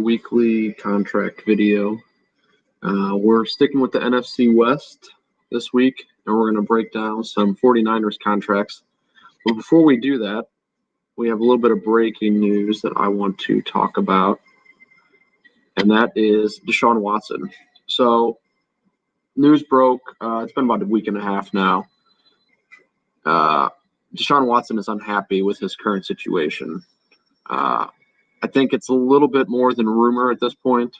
weekly contract video. We're sticking with the NFC West this week, and we're going to break down some 49ers contracts. But before we do that, we have a little bit of breaking news that I want to talk about, and that is Deshaun Watson. So, news broke, it's been about a week and a half now. Deshaun Watson is unhappy with his current situation. I think it's a little bit more than rumor at this point.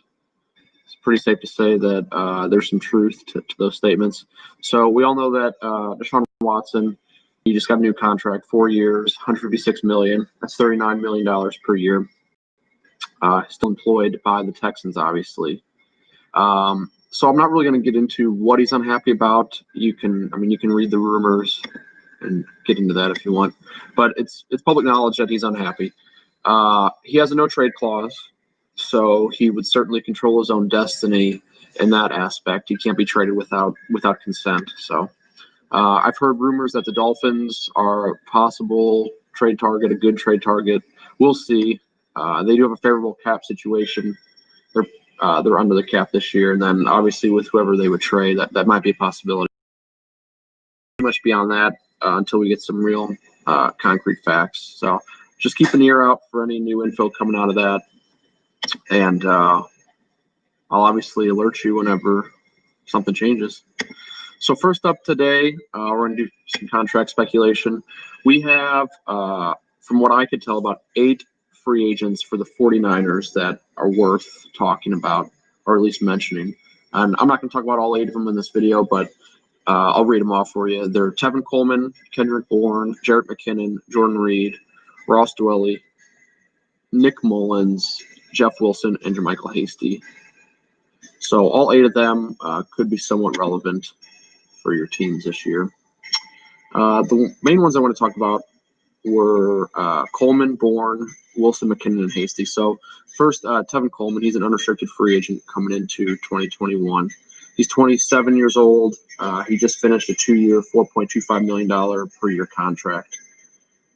It's pretty safe to say that there's some truth to those statements. So we all know that Deshaun Watson, he just got a new contract, 4 years, $156 million. That's $39 million per year. Still employed by the Texans, obviously. So I'm not really going to get into what he's unhappy about. You can read the rumors and get into that if you want. But it's public knowledge that he's unhappy. He has a no-trade clause, so he would certainly control his own destiny in that aspect. He can't be traded without consent. So I've heard rumors that the Dolphins are a possible trade target, a good trade target. We'll see. They do have a favorable cap situation. They're under the cap this year, and then obviously with whoever they would trade, that might be a possibility. Much beyond that until we get some real concrete facts. So just keep an ear out for any new info coming out of that, and I'll obviously alert you whenever something changes. So first up today, we're going to do some contract speculation. We have, from what I could tell, about 8 free agents for the 49ers that are worth talking about, or at least mentioning. And I'm not going to talk about all 8 of them in this video, but I'll read them off for you. They're Tevin Coleman, Kendrick Bourne, Jerick McKinnon, Jordan Reed, Ross Dwelley, Nick Mullins, Jeff Wilson, and Jermichael Hasty. So all 8 of them could be somewhat relevant for your teams this year. The main ones I want to talk about were Coleman, Bourne, Wilson, McKinnon, and Hasty. So first, Tevin Coleman, he's an unrestricted free agent coming into 2021. He's 27 years old. He just finished a 2-year, $4.25 million per year contract.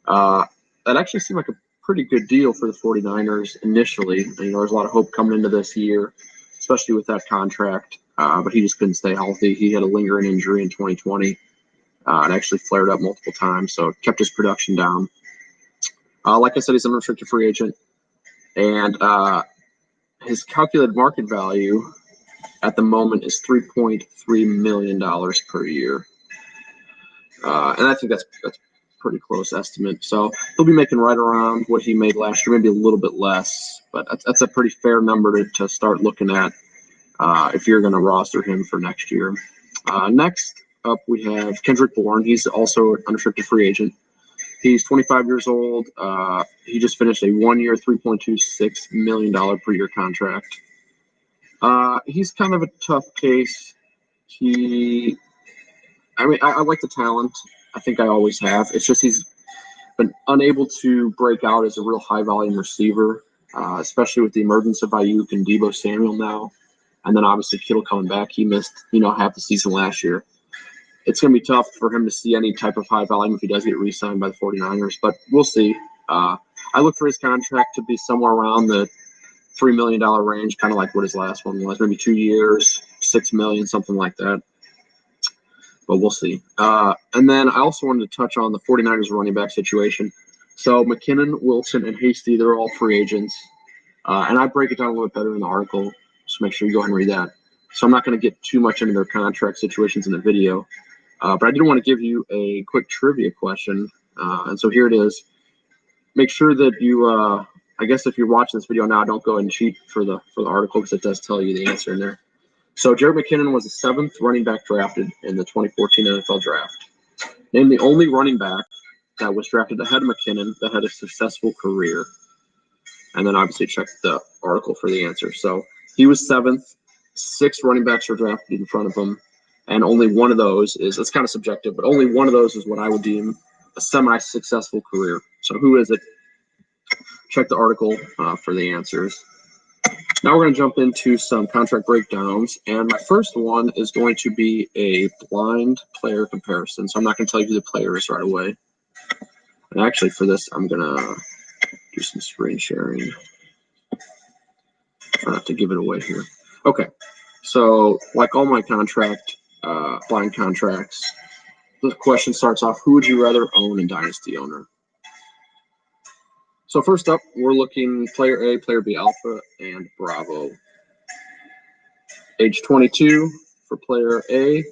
That actually seemed like a pretty good deal for the 49ers initially. There's a lot of hope coming into this year, especially with that contract. But he just couldn't stay healthy. He had a lingering injury in 2020. It actually flared up multiple times, so it kept his production down. Like I said, he's an unrestricted free agent, and his calculated market value at the moment is $3.3 million per year. And I think that's pretty close estimate. So he'll be making right around what he made last year, maybe a little bit less, but that's a pretty fair number to start looking at if you're going to roster him for next year. Next up, we have Kendrick Bourne. He's also an unrestricted free agent. He's 25 years old. He just finished a 1-year, $3.26 million per year contract. He's kind of a tough case. I like the talent. I think I always have. It's just he's been unable to break out as a real high-volume receiver, especially with the emergence of Ayuk and Deebo Samuel now. And then obviously Kittle coming back. He missed, half the season last year. It's going to be tough for him to see any type of high volume if he does get re-signed by the 49ers, but we'll see. I look for his contract to be somewhere around the $3 million range, kind of like what his last one was, maybe 2 years, $6 million, something like that. But we'll see. And then I also wanted to touch on the 49ers running back situation. So McKinnon, Wilson, and Hasty, they're all free agents. And I break it down a little bit better in the article, so make sure you go ahead and read that. So I'm not going to get too much into their contract situations in the video. But I did want to give you a quick trivia question. And so here it is. Make sure that you, I guess if you're watching this video now, don't go ahead and cheat for the article because it does tell you the answer in there. So Jerick McKinnon was the 7th running back drafted in the 2014 NFL Draft. Name the only running back that was drafted ahead of McKinnon that had a successful career. And then obviously check the article for the answer. So he was 7th. 6 running backs were drafted in front of him. And only one of those it's kind of subjective, but only one of those is what I would deem a semi-successful career. So who is it? Check the article for the answers. Now we're going to jump into some contract breakdowns, and my first one is going to be a blind player comparison. So I'm not going to tell you who the player is right away. And actually for this, I'm going to do some screen sharing. to give it away here. Okay, so like all my blind contracts, the question starts off: who would you rather own in Dynasty Owner? So first up, we're looking player A, player B, Alpha, and Bravo. Age 22 for player A, a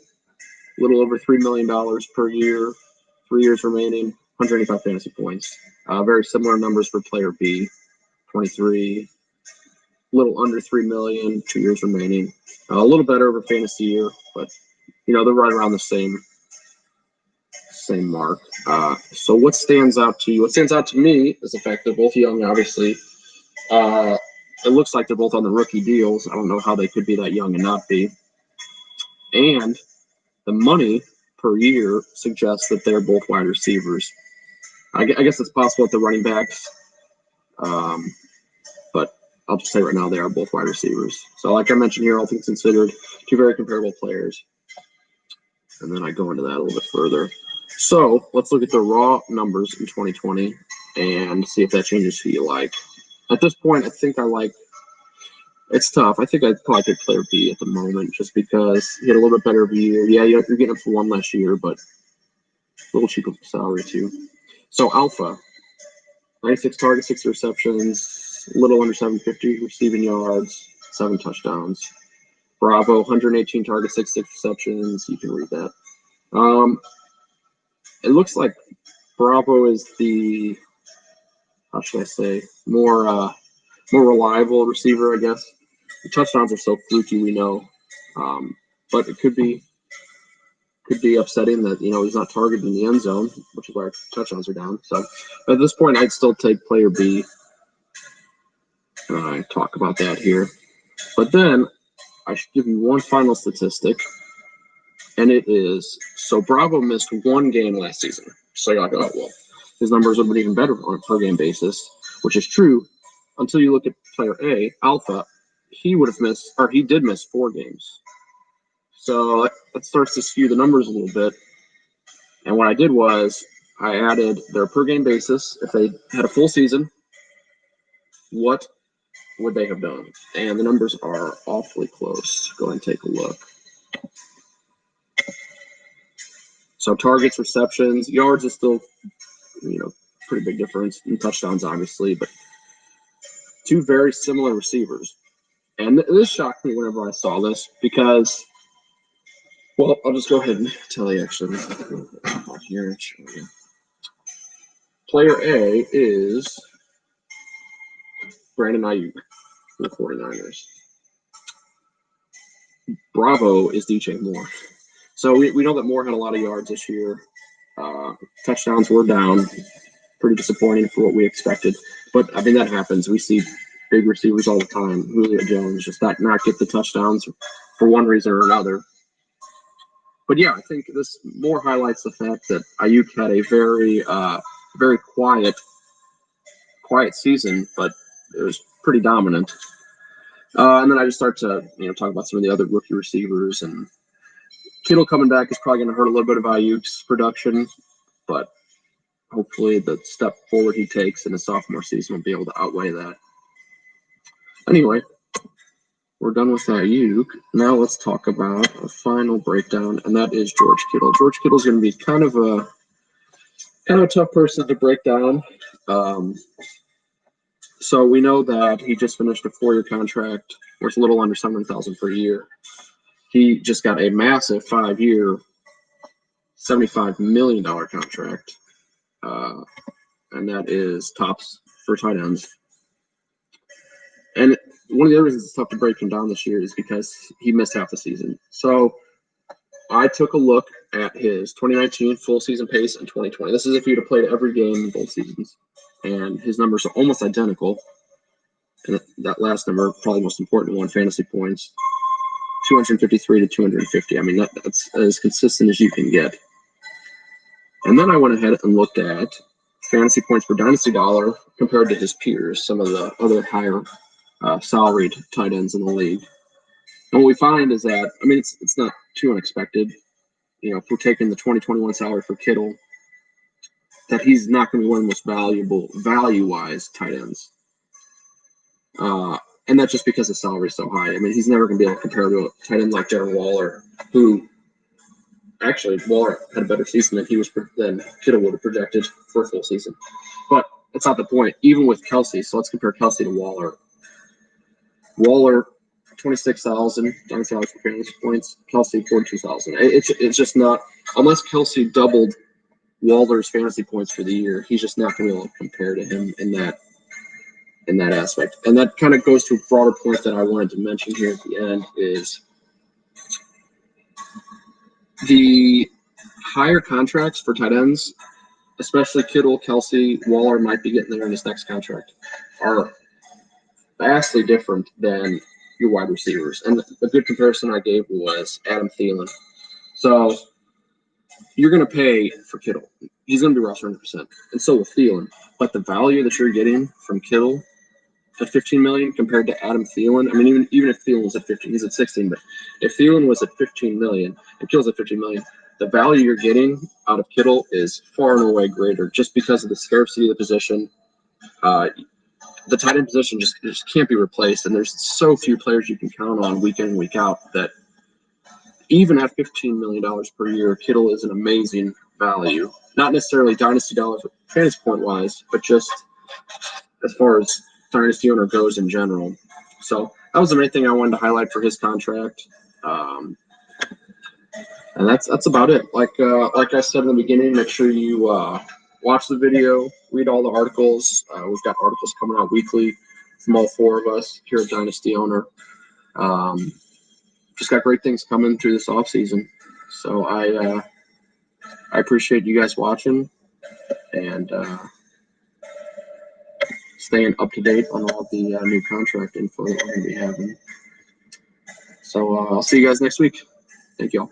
little over $3 million per year, 3 years remaining, 185 fantasy points. Very similar numbers for player B, 23, a little under 3 million, 2 years remaining. A little better over fantasy year, but they're right around the same mark. So what stands out to you? What stands out to me is the fact they're both young, obviously. It looks like they're both on the rookie deals. I don't know how they could be that young and not be. And the money per year suggests that they're both wide receivers. I guess it's possible at the running backs, but I'll just say right now they are both wide receivers. So like I mentioned here, all things considered, two very comparable players. And then I go into that a little bit further. So let's look at the raw numbers in 2020 and see if that changes who you like. At this point, I think it's tough. I think I'd probably pick player B at the moment just because he had a little bit better of a year. Yeah, you're getting him for one last year, but a little cheaper for salary too. So Alpha, 96 targets, 6 receptions, a little under 750 receiving yards, 7 touchdowns. Bravo, 118 targets, 6 receptions. You can read that. It looks like Bravo is the, how should I say, more reliable receiver, I guess. The touchdowns are so fluky, we know, but it could be upsetting that he's not targeted in the end zone, which is why touchdowns are down. So at this point, I'd still take player B. I talk about that here, but then I should give you one final statistic, and it is so Bravo missed one game last season. So you're like, oh well, his numbers would have been even better on a per game basis, which is true until you look at player A, Alpha. He did miss 4 games. So that starts to skew the numbers a little bit. And what I did was I added their per game basis. If they had a full season, what would they have done? And the numbers are awfully close. Go ahead and take a look. So targets, receptions, yards is still, pretty big difference. And touchdowns, obviously, but 2 very similar receivers. And this shocked me whenever I saw this because, well, I'll just go ahead and tell you actually. Here, player A is Brandon Ayuk for the 49ers. Bravo is DJ Moore. So we know that Moore had a lot of yards this year. Touchdowns were down. Pretty disappointing for what we expected. But, I mean, that happens. We see big receivers all the time. Julio Jones just not get the touchdowns for one reason or another. But, yeah, I think this more highlights the fact that Ayuk had a very quiet season, but it was pretty dominant. And then I just start to talk about some of the other rookie receivers, and Kittle coming back is probably going to hurt a little bit of Ayuk's production, but hopefully the step forward he takes in his sophomore season will be able to outweigh that. Anyway, we're done with Ayuk. Now let's talk about a final breakdown, and that is George Kittle. George Kittle's going to be kind of a tough person to break down. So we know that he just finished a 4-year contract worth a little under $700,000 per year. He just got a massive 5-year, $75 million contract, and that is tops for tight ends. And one of the other reasons it's tough to break him down this year is because he missed half the season. So I took a look at his 2019 full season pace and 2020. This is if he'd have played every game in both seasons. And his numbers are almost identical. And that last number, probably the most important one, fantasy points, 253 to 250. I mean, that's as consistent as you can get. And then I went ahead and looked at fantasy points per dynasty dollar compared to his peers, some of the other higher salaried tight ends in the league. And what we find is that, I mean, it's not too unexpected. If we're taking the 2021 salary for Kittle, that he's not going to be one of the most valuable, value-wise, tight ends. And that's just because his salary is so high. I mean, he's never going to be able to compare to a tight end like Darren Waller, who actually Waller had a better season than Kittle would have projected for a full season. But that's not the point. Even with Kelce, so let's compare Kelce to Waller. Waller, 26,000 for fantasy points. Kelce, 42,000. It's just not, unless Kelce doubled Waller's fantasy points for the year, he's just not going to be able to compare to him in that aspect. And that kind of goes to a broader point that I wanted to mention here at the end is the higher contracts for tight ends, especially Kittle, Kelce, Waller might be getting there in his next contract, are vastly different than your wide receivers. And a good comparison I gave was Adam Thielen. So you're going to pay for Kittle. He's going to be roster 100%, and so will Thielen. But the value that you're getting from Kittle at $15 million compared to Adam Thielen, I mean, even if Thielen was at 15, he's at 16. But if Thielen was at $15 million and Kittle's at $15 million, the value you're getting out of Kittle is far and away greater, just because of the scarcity of the position. The tight end position just can't be replaced, and there's so few players you can count on week in and week out that even at $15 million per year, Kittle is an amazing value. Not necessarily dynasty dollars, fantasy point wise, but just as far as dynasty owner goes in general. So that was the main thing I wanted to highlight for his contract. And that's about it. Like I said in the beginning, make sure you watch the video, read all the articles. We've got articles coming out weekly from all four of us here at Dynasty Owner. Just got great things coming through this off season. So I appreciate you guys watching and staying up to date on all the new contract info that we're going to be having. So I'll see you guys next week. Thank you all.